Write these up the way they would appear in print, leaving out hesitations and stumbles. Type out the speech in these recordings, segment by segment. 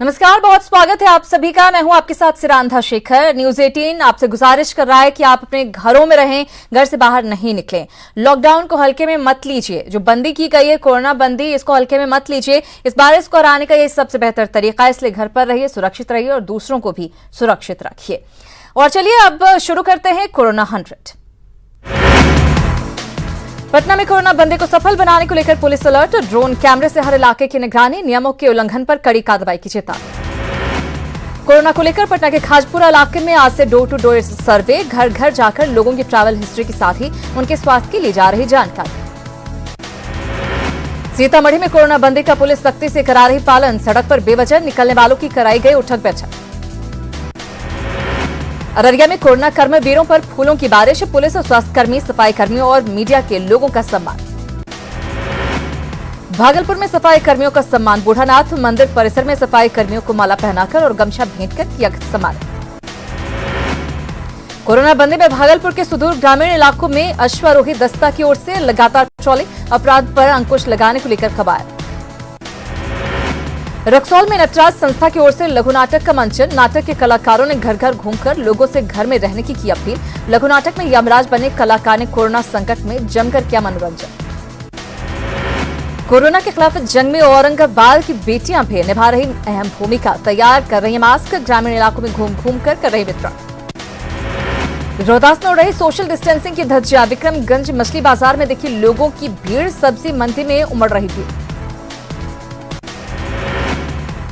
नमस्कार, बहुत स्वागत है आप सभी का। मैं हूं आपके साथ सिरांधा शेखर। न्यूज 18 आपसे गुजारिश कर रहा है कि आप अपने घरों में रहें, घर से बाहर नहीं निकलें। लॉकडाउन को हल्के में मत लीजिए। जो बंदी की गई है, कोरोना बंदी, इसको हल्के में मत लीजिए। इस वायरस को हराने का ये सबसे बेहतर तरीका है, इसलिए घर पर रहिए, सुरक्षित रहिए और दूसरों को भी सुरक्षित रखिए। और चलिए अब शुरू करते हैं कोरोना 100। पटना में कोरोना बंदी को सफल बनाने को लेकर पुलिस अलर्ट। ड्रोन कैमरे से हर इलाके की निगरानी, नियमों के उल्लंघन पर कड़ी कार्रवाई की चेतावनी। कोरोना को लेकर पटना के खाजपुरा इलाके में आज से डोर टू डोर सर्वे, घर घर जाकर लोगों की ट्रैवल हिस्ट्री के साथ ही उनके स्वास्थ्य की ली जा रही जानकारी। सीतामढ़ी में कोरोना बंदी का पुलिस सख्ती से करा रही पालन, सड़क पर बेवजह निकलने वालों की कराई गई उठक बैठक। अररिया में कोरोना कर्मवीरों पर फूलों की बारिश, पुलिस और स्वास्थ्यकर्मी, सफाई कर्मियों और मीडिया के लोगों का सम्मान। भागलपुर में सफाई कर्मियों का सम्मान, बूढ़ानाथ मंदिर परिसर में सफाई कर्मियों को माला पहनाकर और गमछा भेंटकर किया सम्मान। कोरोना बंदी में भागलपुर के सुदूर ग्रामीण इलाकों में अश्वारोही दस्ता की ओर से लगातार पेट्रोलिंग, अपराध पर अंकुश लगाने को लेकर कवायद। रक्सौल में नटराज संस्था की ओर से लघु नाटक का मंचन, नाटक के कलाकारों ने घर घर घूमकर लोगों से घर में रहने की अपील। लघु नाटक में यमराज बने कलाकार ने कोरोना संकट में जमकर किया मनोरंजन। कोरोना के खिलाफ जंग में औरंगाबाद की बेटियां भी निभा रही अहम भूमिका, तैयार कर रही है मास्क, ग्रामीण इलाकों में घूम घूम कर रही वितरण। रोहतास में उड़ रही सोशल डिस्टेंसिंग की धज्जियां, विक्रमगंज मछली बाजार में देखी लोगों की भीड़, सब्जी मंडी में उमड़ रही भीड़।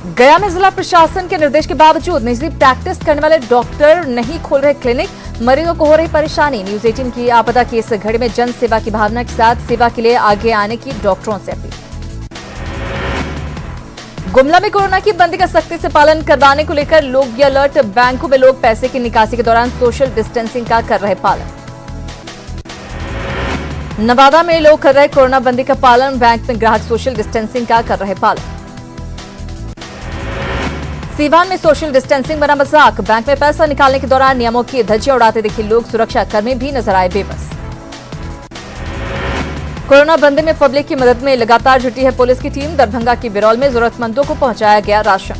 गया में जिला प्रशासन के निर्देश के बावजूद निजी प्रैक्टिस करने वाले डॉक्टर नहीं खोल रहे क्लिनिक, मरीजों को हो रही परेशानी। न्यूज 18 की आपदा की इस घड़ी में जन सेवा की भावना के साथ सेवा के लिए आगे आने की डॉक्टरों से अपील। गुमला में कोरोना की बंदी का सख्ती से पालन करवाने को लेकर लोग अलर्ट, बैंकों में लोग पैसे की निकासी के दौरान सोशल डिस्टेंसिंग का कर रहे पालन। नवादा में लोग कर रहे कोरोना बंदी का पालन, बैंक में ग्राहक सोशल डिस्टेंसिंग का कर रहे पालन। सीवान में सोशल डिस्टेंसिंग बना मजाक, बैंक में पैसा निकालने के दौरान नियमों की धज्जियां उड़ाते दिखे लोग, सुरक्षा कर्मी भी नजर आए बेबस। कोरोना बंदी में पब्लिक की मदद में लगातार जुटी है पुलिस की टीम, दरभंगा की बिरौल में जरूरतमंदों को पहुंचाया गया राशन।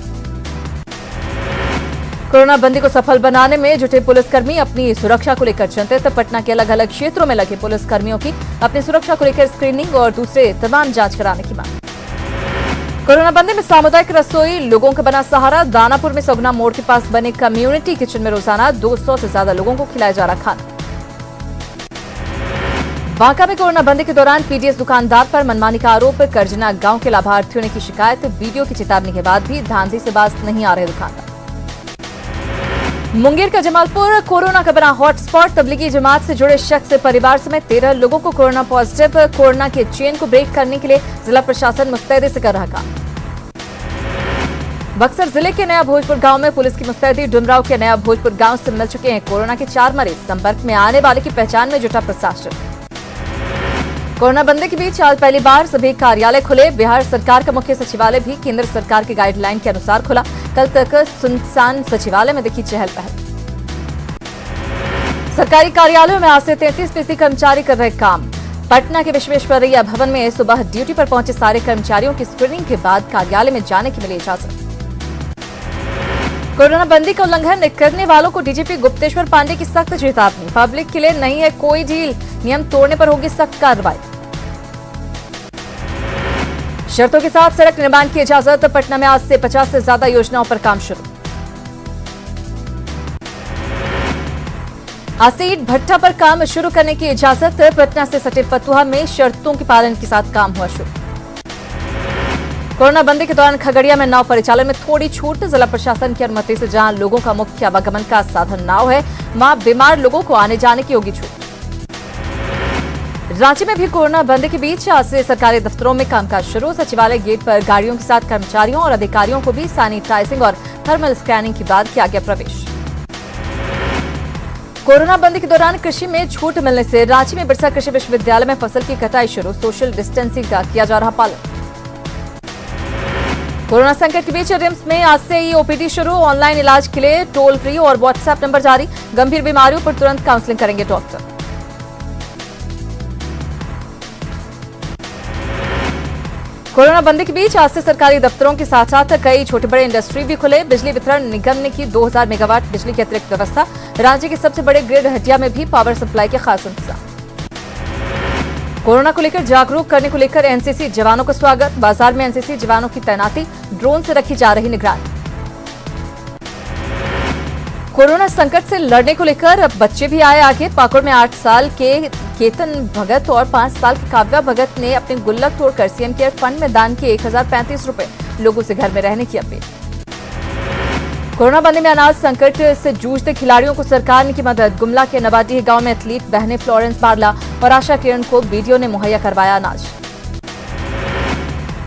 कोरोना बंदी को सफल बनाने में जुटे पुलिसकर्मी अपनी सुरक्षा को लेकर चिंतित। पटना के अलग अलग क्षेत्रों में लगे पुलिसकर्मियों की अपनी सुरक्षा को लेकर स्क्रीनिंग और दूसरे तमाम जांच कराने की मांग। कोरोना बंदी में सामुदायिक रसोई लोगों का बना सहारा, दानापुर में सगुना मोड़ के पास बने कम्युनिटी किचन में रोजाना 200 से ज्यादा लोगों को खिलाया जा रहा खाना। बांका में कोरोना बंदी के दौरान पीडीएस दुकानदार पर मनमानी का आरोप, करजना गांव के लाभार्थियों ने की शिकायत, वीडियो की चेतावनी के बाद भी धांधली से बाज नहीं आ रहे दुकानदार। मुंगेर का जमालपुर कोरोना का बना हॉटस्पॉट, तबलीगी जमात से जुड़े शख्स परिवार समेत 13 लोगों को कोरोना पॉजिटिव। कोरोना के चेन को ब्रेक करने के लिए जिला प्रशासन मुस्तैदी से कर रहा काम। बक्सर जिले के नया भोजपुर गांव में पुलिस की मुस्तैदी, डुमराव के नया भोजपुर गांव से मिल चुके हैं कोरोना के 4 मरीज, संपर्क में आने वाले की पहचान में जुटा प्रशासन। कोरोना बंदी के बीच आज पहली बार सभी कार्यालय खुले, बिहार सरकार का मुख्य सचिवालय भी केंद्र सरकार की गाइडलाइन के अनुसार खुला। कल तक सुनसान सचिवालय में देखी चहल पहल। सरकारी कार्यालयों में आज से 33% कर्मचारी कर रहे काम। पटना के विश्वेश्वरैया भवन में सुबह ड्यूटी पर पहुंचे सारे कर्मचारियों की स्क्रीनिंग के बाद कार्यालय में जाने की मिली इजाजत। कोरोना बंदी का उल्लंघन करने वालों को डीजीपी गुप्तेश्वर पांडे की सख्त चेतावनी, पब्लिक के लिए नहीं है कोई डील, नियम तोड़ने पर होगी सख्त कार्रवाई। शर्तों के साथ सड़क निर्माण की इजाजत, पटना में आज से 50 से ज्यादा योजनाओं पर काम शुरू। आज से ईंट भट्ठा पर काम शुरू करने की इजाजत, पटना से सटे फतुहा में शर्तों के पालन के साथ काम हुआ शुरू। कोरोना बंदी के दौरान खगड़िया में नाव परिचालन में थोड़ी छूट, जिला प्रशासन की अनुमति से जहां लोगों का मुख्य आवागमन का साधन नाव है, वहां बीमार लोगों को आने जाने की होगी छूट। रांची में भी कोरोना बंदी के बीच आज से सरकारी दफ्तरों में कामकाज शुरू, सचिवालय गेट पर गाड़ियों के साथ कर्मचारियों और अधिकारियों को भी सैनिटाइजिंग और थर्मल स्कैनिंग के बाद किया गया प्रवेश। कोरोना बंदी के दौरान कृषि में छूट मिलने से रांची में बिरसा कृषि विश्वविद्यालय में फसल की कटाई शुरू, सोशल डिस्टेंसिंग का किया जा रहा पालन। कोरोना संकट के बीच रिम्स में आज से ही ओपीडी शुरू, ऑनलाइन इलाज के लिए टोल फ्री और व्हाट्सएप नंबर जारी, गंभीर बीमारियों पर तुरंत काउंसलिंग करेंगे डॉक्टर। कोरोना बंदी के बीच आज से सरकारी दफ्तरों के साथ साथ कई छोटे बड़े इंडस्ट्री भी खुले। बिजली वितरण निगम ने की 2000 मेगावाट बिजली की अतिरिक्त व्यवस्था। रांची के सबसे बड़े ग्रिड हटिया में भी पावर सप्लाई के खास इंतजाम। कोरोना को लेकर जागरूक करने को लेकर एनसीसी जवानों का स्वागत। बाजार में एनसीसी जवानों की तैनाती, ड्रोन से रखी जा रही निगरानी। कोरोना संकट से लड़ने को लेकर अब बच्चे भी आए आगे। पाकुड़ में 8 साल के केतन भगत और 5 साल की काव्या भगत ने अपने गुल्लक तोड़कर सीएम केयर फंड में दान किए 1035 रुपए। लोगों से घर में रहने की अपील। कोरोना बंदी में अनाज संकट से जूझते खिलाड़ियों को सरकार ने की मदद। गुमला के नवाडीह गांव में एथलीट बहनें फ्लोरेंस बारला और आशा किरण को बीडीओ ने मुहैया करवाया अनाज।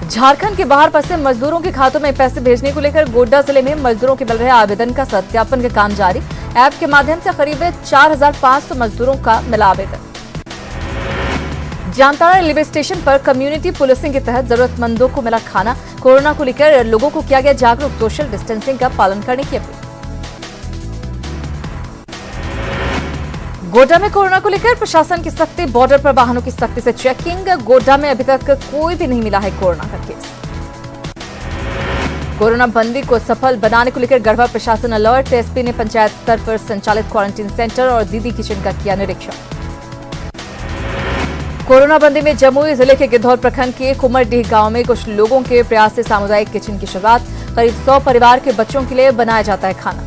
झारखंड के बाहर फंसे मजदूरों के खातों में पैसे भेजने को लेकर गोड्डा जिले में मजदूरों के मिल रहे आवेदन का सत्यापन का काम जारी। ऐप के माध्यम से करीब 4500 मजदूरों का मिला आवेदन। जामताड़ा रेलवे स्टेशन पर कम्युनिटी पुलिसिंग के तहत जरूरतमंदों को मिला खाना। कोरोना को लेकर लोगों को किया गया जागरूक। सोशल डिस्टेंसिंग का पालन करने की अपील। गोड्डा में कोरोना को लेकर प्रशासन की सख्ती, बॉर्डर पर वाहनों की सख्ती से चेकिंग। गोड्डा में अभी तक कोई भी नहीं मिला है कोरोना का केस। कोरोना बंदी को सफल बनाने को लेकर गढ़वा प्रशासन अलर्ट। एसपी ने पंचायत स्तर पर संचालित क्वारंटीन सेंटर और दीदी किचन का किया निरीक्षण। कोरोना बंदी में जमुई जिले के गिद्धौर प्रखंड के कुमरडीह गांव में कुछ लोगों के प्रयास से सामुदायिक किचन की शुरुआत। करीब 100 परिवार के बच्चों के लिए बनाया जाता है खाना।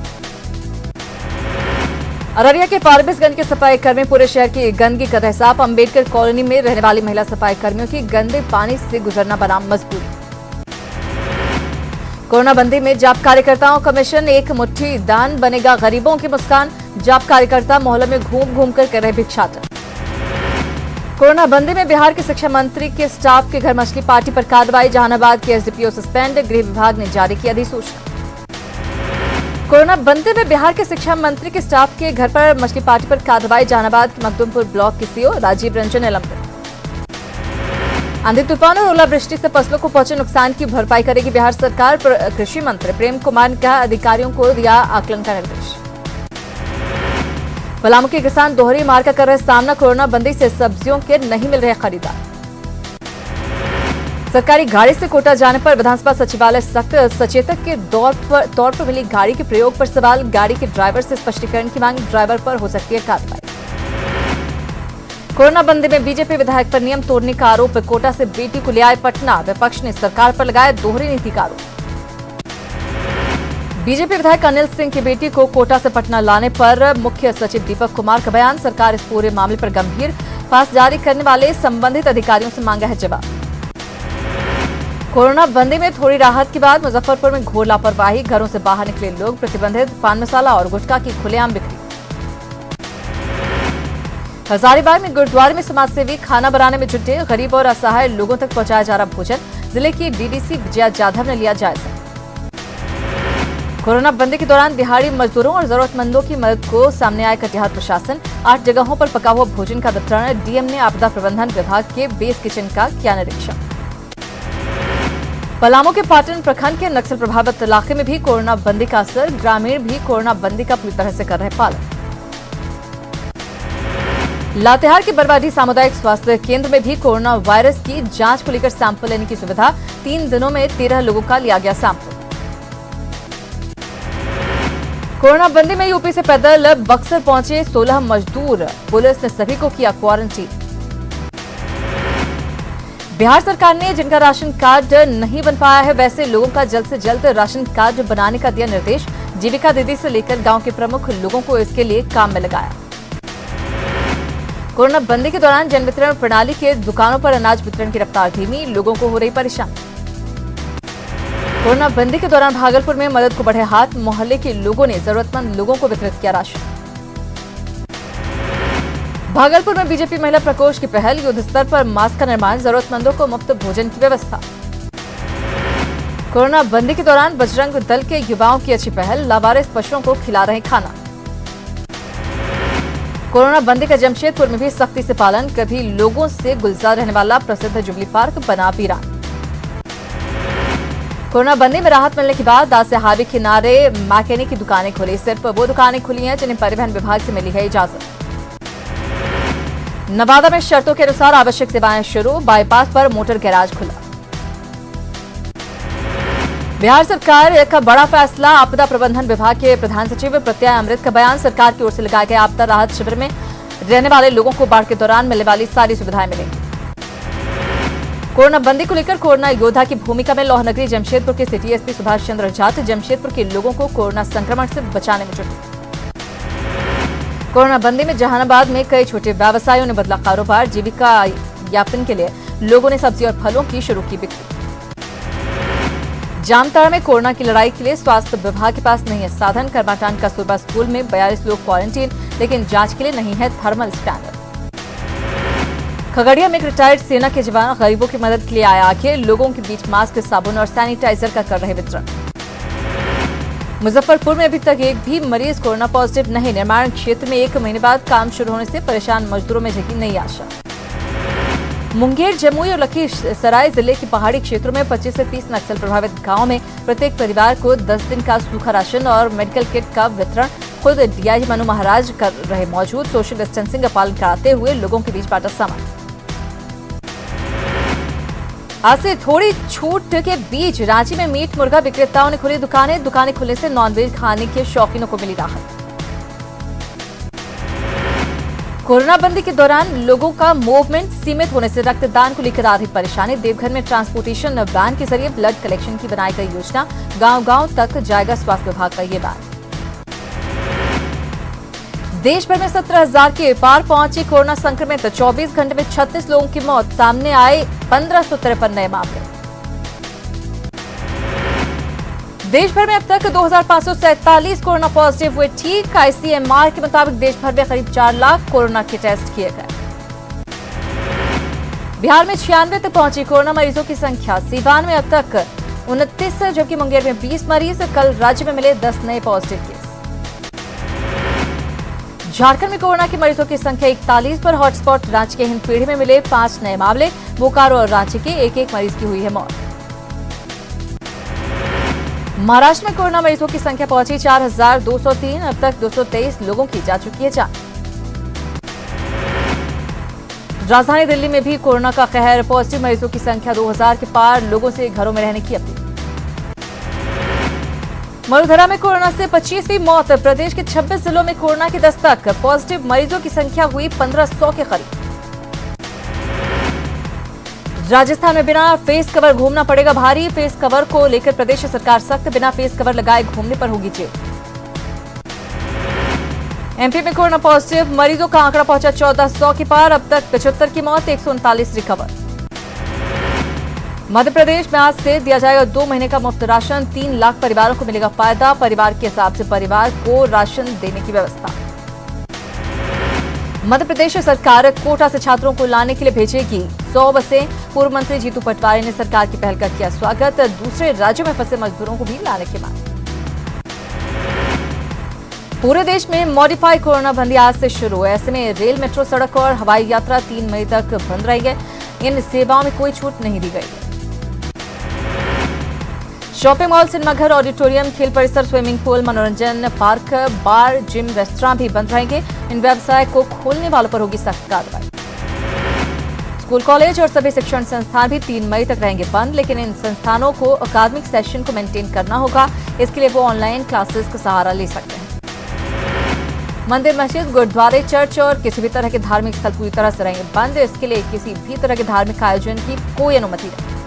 अररिया के फारबिसगंज के सफाई कर्मी पूरे शहर की गंदगी कर रहे साफ। अम्बेडकर कॉलोनी में रहने वाली महिला सफाई कर्मियों की गंदे पानी से गुजरना बना मजबूरी। कोरोना बंदी में जाप कार्यकर्ताओं का मिशन, एक मुट्ठी दान बनेगा गरीबों की मुस्कान। जाप कार्यकर्ता मोहल्लों में घूम घूम कर रहे भिक्षाटन। कोरोना बंदी में बिहार के शिक्षा मंत्री के स्टाफ के घर मछली पार्टी पर कार्रवाई। जहानाबाद के एसडीपीओ सस्पेंड, गृह विभाग ने जारी की अधिसूचना। कोरोना बंदी में बिहार के शिक्षा मंत्री के स्टाफ के घर पर मछली पार्टी पर कार्रवाई। जहानाबाद के मखदुमपुर ब्लॉक के सीओ राजीव रंजन निलंबित। आंधी तूफान और ओलावृष्टि से फसलों को पहुंचे नुकसान की भरपाई करेगी बिहार सरकार। कृषि मंत्री प्रेम कुमार ने कहा, अधिकारियों को दिया आकलन का निर्देश। पलामू के किसान दोहरी मार का कर रहे सामना। कोरोना बंदी से सब्जियों के नहीं मिल रहे खरीदार। सरकारी गाड़ी से कोटा जाने पर विधानसभा सचिवालय सख्त। सचेतक के तौर पर मिली गाड़ी के प्रयोग पर सवाल। गाड़ी के ड्राइवर से स्पष्टीकरण की मांग। ड्राइवर पर हो सकती है कार्रवाई। कोरोना बंदी में बीजेपी विधायक पर नियम तोड़ने का आरोप। कोटा से बेटी को ले आए पटना। विपक्ष ने सरकार पर लगाया दोहरी नीति का आरोप। बीजेपी विधायक अनिल सिंह की बेटी को कोटा से पटना लाने पर मुख्य सचिव दीपक कुमार का बयान। सरकार इस पूरे मामले पर गंभीर। पास जारी करने वाले संबंधित अधिकारियों से मांगा है जवाब। कोरोना बंदी में थोड़ी राहत के बाद मुजफ्फरपुर में घोर लापरवाही। घरों से बाहर निकले लोग। प्रतिबंधित पान मसाला और गुटखा की खुलेआम बिक्री। हजारीबाग में गुरुद्वारे में समाजसेवी खाना बनाने में जुटे। गरीब और असहाय लोगों तक पहुंचाया जा रहा भोजन। जिले की डीडीसी विजया जाधव ने लिया जायजा। कोरोना बंदी के दौरान दिहाड़ी मजदूरों और जरूरतमंदों की मदद को सामने आया कटिहार प्रशासन। 8 जगहों पर पका हुआ भोजन का वितरण। डीएम ने आपदा प्रबंधन विभाग के बेस किचन का किया निरीक्षण। पलामू के पाटन प्रखंड के नक्सल प्रभावित इलाके में भी कोरोना बंदी का असर। ग्रामीण भी कोरोना बंदी का पूरी तरह से कर रहे पालन। लातेहार के बरवाडीह सामुदायिक स्वास्थ्य केंद्र में भी कोरोना वायरस की जांच को लेकर सैंपल लेने की सुविधा। 3 दिनों में 13 लोगों का लिया गया सैंपल। कोरोना बंदी में यूपी से पैदल बक्सर पहुंचे 16 मजदूर। पुलिस ने सभी को किया क्वारंटीन। बिहार सरकार ने जिनका राशन कार्ड नहीं बन पाया है वैसे लोगों का जल्द से जल्द राशन कार्ड बनाने का दिया निर्देश। जीविका दीदी से लेकर गांव के प्रमुख लोगों को इसके लिए काम में लगाया। कोरोना बंदी के दौरान जन वितरण प्रणाली के दुकानों पर अनाज वितरण की रफ्तार धीमी। लोगों को हो रही परेशानी। कोरोना बंदी के दौरान भागलपुर में मदद को बढ़े हाथ। मोहल्ले के लोगों ने जरूरतमंद लोगों को वितरित किया राशन। भागलपुर में बीजेपी महिला प्रकोष्ठ की पहल। युद्ध स्तर पर मास्क का निर्माण। जरूरतमंदों को मुफ्त भोजन की व्यवस्था। कोरोना बंदी के दौरान बजरंग दल के युवाओं की अच्छी पहल। लावारिस पशुओं को खिला रहे खाना। कोरोना बंदी का जमशेदपुर में भी सख्ती से पालन। कभी लोगों से गुलजार रहने वाला प्रसिद्ध जुबली पार्क बना वीरान। कोरोना बंदी में राहत मिलने के बाद आज से हाईवे किनारे मैकेनिक की दुकानें खुली। सिर्फ वो दुकानें खुली हैं जिन्हें परिवहन विभाग से मिली है इजाजत। नवादा में शर्तों के अनुसार आवश्यक सेवाएं शुरू। बाईपास पर मोटर गैराज खुला। बिहार सरकार का बड़ा फैसला, आपदा प्रबंधन विभाग के प्रधान सचिव प्रत्यय अमृत का बयान। सरकार की ओर से लगाए गए आपदा राहत शिविर में रहने वाले लोगों को बाढ़ के दौरान मिलने वाली सारी सुविधाएं मिलेंगी। कोरोना बंदी को लेकर कोरोना योद्धा की भूमिका में लौह नगरी जमशेदपुर के सिटी एसपी सुभाष चंद्र झा जमशेदपुर के लोगों को कोरोना संक्रमण से बचाने में जुटे। कोरोना बंदी में जहानाबाद में कई छोटे व्यवसायियों ने बदला कारोबार। जीविका यापन के लिए लोगों ने सब्जी और फलों की शुरू की बिक्री। जामताड़ा में कोरोना की लड़ाई के लिए स्वास्थ्य विभाग के पास नहीं है साधन। करमाटान कस्तूरबा स्कूल में 42 लोग क्वारंटीन, लेकिन जांच के लिए नहीं है थर्मल स्कैनर। खगड़िया में एक रिटायर्ड सेना के जवान गरीबों की मदद के लिए आए आगे। लोगों के बीच मास्क, साबुन और सैनिटाइजर का कर रहे वितरण। मुजफ्फरपुर में अभी तक एक भी मरीज कोरोना पॉजिटिव नहीं। निर्माण क्षेत्र में 1 महीने बाद काम शुरू होने से परेशान मजदूरों में जगी नई आशा। मुंगेर, जमुई और लखीसराय जिले के पहाड़ी क्षेत्रों में 25 से 30 नक्सल प्रभावित गांवों में प्रत्येक परिवार को 10 दिन का सूखा राशन और मेडिकल किट का वितरण खुद डीआईजी मनु महाराज कर रहे मौजूद। सोशल डिस्टेंसिंग का पालन कराते हुए लोगों के बीच बांटा सामान। आज से थोड़ी छूट के बीच रांची में मीट मुर्गा विक्रेताओं ने खोली दुकानें। दुकानें खुलने से नॉनवेज खाने के शौकीनों को मिली राहत। कोरोना बंदी के दौरान लोगों का मूवमेंट सीमित होने से रक्तदान को लेकर आ रही परेशानी। देवघर में ट्रांसपोर्टेशन वैन के जरिए ब्लड कलेक्शन की बनाई गई योजना। गांव-गांव तक जाएगा स्वास्थ्य विभाग का ये वैन। देश भर में 17,000 के पार पहुंचे कोरोना संक्रमित। 24 घंटे में 36 लोगों की मौत। सामने आए 1553 नए मामले। देश भर में अब तक 2,547 कोरोना पॉजिटिव हुए ठीक। आईसीएमआर के मुताबिक देश भर में करीब 4 लाख कोरोना के टेस्ट किए गए। बिहार में 96 तक पहुंची कोरोना मरीजों की संख्या। सीवान में अब तक 29, जबकि मुंगेर में 20 मरीज। कल राज्य में मिले 10 नए पॉजिटिव केस। झारखंड में कोरोना के मरीजों की संख्या 41 पर। हॉटस्पॉट रांची के हिंदपीढ़ी में मिले 5 नए मामले। बोकारो और रांची के एक मरीज की हुई है मौत। महाराष्ट्र में कोरोना मरीजों की संख्या पहुंची 4,203। अब तक 223 लोगों की जा चुकी है जान। राजधानी दिल्ली में भी कोरोना का कहर। पॉजिटिव मरीजों की संख्या 2,000 के पार। लोगों से घरों में रहने की अपील। मरुधरा में कोरोना से 25वीं मौत। प्रदेश के 26 जिलों में कोरोना की दस्तक। पॉजिटिव मरीजों की संख्या हुई 1500 के करीब। राजस्थान में बिना फेस कवर घूमना पड़ेगा भारी। फेस कवर को लेकर प्रदेश सरकार सख्त। बिना फेस कवर लगाए घूमने पर होगी जेल। एमपी में कोरोना पॉजिटिव मरीजों का आंकड़ा पहुंचा 1400 के पार। अब तक 75 की मौत, 139 रिकवर। मध्य प्रदेश में आज से दिया जाएगा 2 महीने का मुफ्त राशन। 3 लाख परिवारों को मिलेगा फायदा। परिवार के हिसाब से परिवार को राशन देने की व्यवस्था। मध्य प्रदेश सरकार कोटा से छात्रों को लाने के लिए भेजेगी 100 बसें। पूर्व मंत्री जीतू पटवारी ने सरकार की पहल का किया स्वागत। दूसरे राज्यों में फंसे मजदूरों को भी लाने की मांग। पूरे देश में मॉडिफाई कोरोना बंदी आज से शुरू है। ऐसे में रेल, मेट्रो, सड़क और हवाई यात्रा 3 मई तक बंद रहेंगे। इन सेवाओं में कोई छूट नहीं दी गई। शॉपिंग मॉल, सिनेमाघर, ऑडिटोरियम, खेल परिसर, स्विमिंग पूल, मनोरंजन पार्क, बार, जिम, रेस्टोरेंट भी बंद रहेंगे। इन व्यवसाय को खोलने वालों पर होगी सख्त कार्रवाई। स्कूल, कॉलेज और सभी शिक्षण संस्थान भी 3 मई तक रहेंगे बंद, लेकिन इन संस्थानों को अकादमिक सेशन को मेंटेन करना होगा। इसके लिए वो ऑनलाइन क्लासेस का सहारा ले सकते हैं। मंदिर, मस्जिद, गुरुद्वारे, चर्च और किसी भी तरह के धार्मिक स्थल पूरी तरह से रहेंगे बंद। इसके लिए किसी भी तरह के धार्मिक आयोजन की कोई अनुमति नहीं।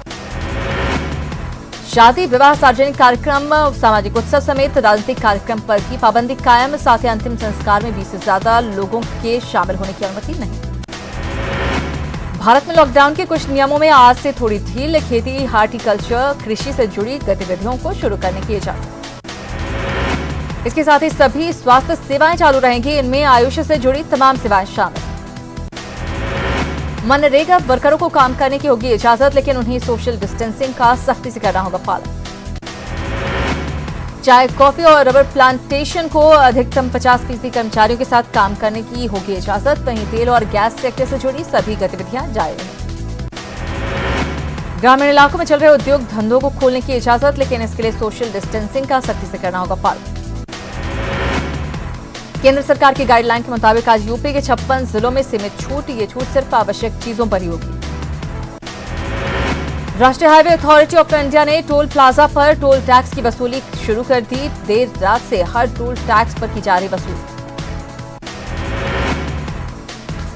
शादी, विवाह, सार्वजनिक कार्यक्रम, सामाजिक उत्सव समेत राजनीतिक कार्यक्रम पर भी पाबंदी कायम। साथ ही अंतिम संस्कार में 20 से ज्यादा लोगों के शामिल होने की अनुमति नहीं। भारत में लॉकडाउन के कुछ नियमों में आज से थोड़ी ढील। खेती, हार्टिकल्चर, कृषि से जुड़ी गतिविधियों को शुरू करने की इजाजत। इसके साथ ही सभी स्वास्थ्य सेवाएं चालू रहेंगी। इनमें आयुष से जुड़ी तमाम सेवाएं शामिल। मनरेगा वर्करों को काम करने की होगी इजाजत, लेकिन उन्हें सोशल डिस्टेंसिंग का सख्ती से करना होगा पालन। चाय, कॉफी और रबर प्लांटेशन को अधिकतम 50% कर्मचारियों के साथ काम करने की होगी इजाजत। वहीं तेल और गैस सेक्टर से जुड़ी सभी गतिविधियां जारी रहेंगी। ग्रामीण इलाकों में चल रहे उद्योग धंधों को खोलने की इजाजत, लेकिन इसके लिए सोशल डिस्टेंसिंग का सख्ती से करना होगा पालन। केंद्र सरकार की गाइडलाइन के मुताबिक आज यूपी के 56 जिलों में सीमित छूट। ये छूट सिर्फ आवश्यक चीजों पर ही होगी। राष्ट्रीय हाईवे अथॉरिटी ऑफ इंडिया ने टोल प्लाजा पर टोल टैक्स की वसूली शुरू कर दी। देर रात से हर टोल टैक्स पर की जा रही वसूली।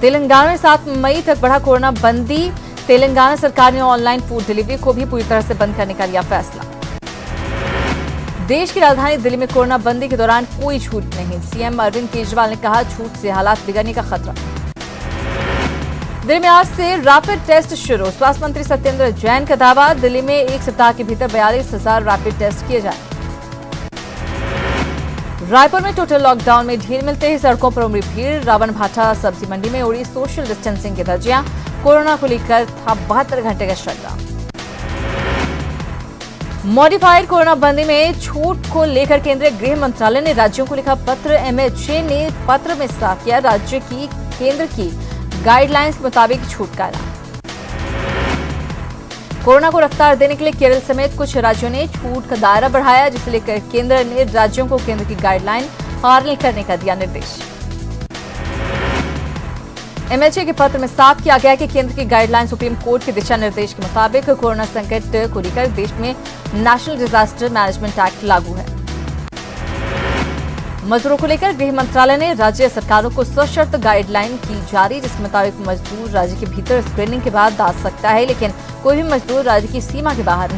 तेलंगाना में 7 मई तक बढ़ा कोरोना बंदी। तेलंगाना सरकार ने ऑनलाइन फूड डिलीवरी को भी पूरी तरह से बंद करने का लिया फैसला। देश की राजधानी दिल्ली में कोरोना बंदी के दौरान कोई छूट नहीं। सीएम अरविंद केजरीवाल ने कहा, छूट से हालात बिगड़ने का खतरा। दिल्ली में आज से रैपिड टेस्ट शुरू। स्वास्थ्य मंत्री सत्येंद्र जैन का दावा, दिल्ली में एक सप्ताह के भीतर 42,000 रैपिड टेस्ट किए जाए। रायपुर में टोटल लॉकडाउन में ढील मिलते ही सड़कों पर उमड़ी भीड़। रावण भाटा सब्जी मंडी में उड़ी सोशल डिस्टेंसिंग की धज्जियां। कोरोना को लेकर था 72 घंटे का शटडाउन। मॉडिफाइड कोरोना बंदी में छूट को लेकर केंद्रीय गृह मंत्रालय ने राज्यों को लिखा पत्र। एमएचए ने पत्र में साफ किया, राज्य की केंद्र की गाइडलाइंस के मुताबिक छूट का ऐलान। कोरोना को रफ्तार देने के लिए केरल समेत कुछ राज्यों ने छूट का दायरा बढ़ाया, जिसे लेकर केंद्र ने राज्यों को केंद्र की गाइडलाइन पालन करने का दिया निर्देश। एमएचए के पत्र में साफ किया गया कि केंद्र की गाइडलाइन सुप्रीम कोर्ट के दिशा निर्देश के मुताबिक कोरोना संकट को लेकर देश में नेशनल डिजास्टर मैनेजमेंट एक्ट लागू है। मजदूरों को लेकर गृह मंत्रालय ने राज्य सरकारों को सशर्त गाइडलाइन की जारी, जिसके मुताबिक मजदूर राज्य के भीतर स्क्रीनिंग के बाद आ सकता है, लेकिन कोई भी मजदूर राज्य की सीमा के बाहर नहीं।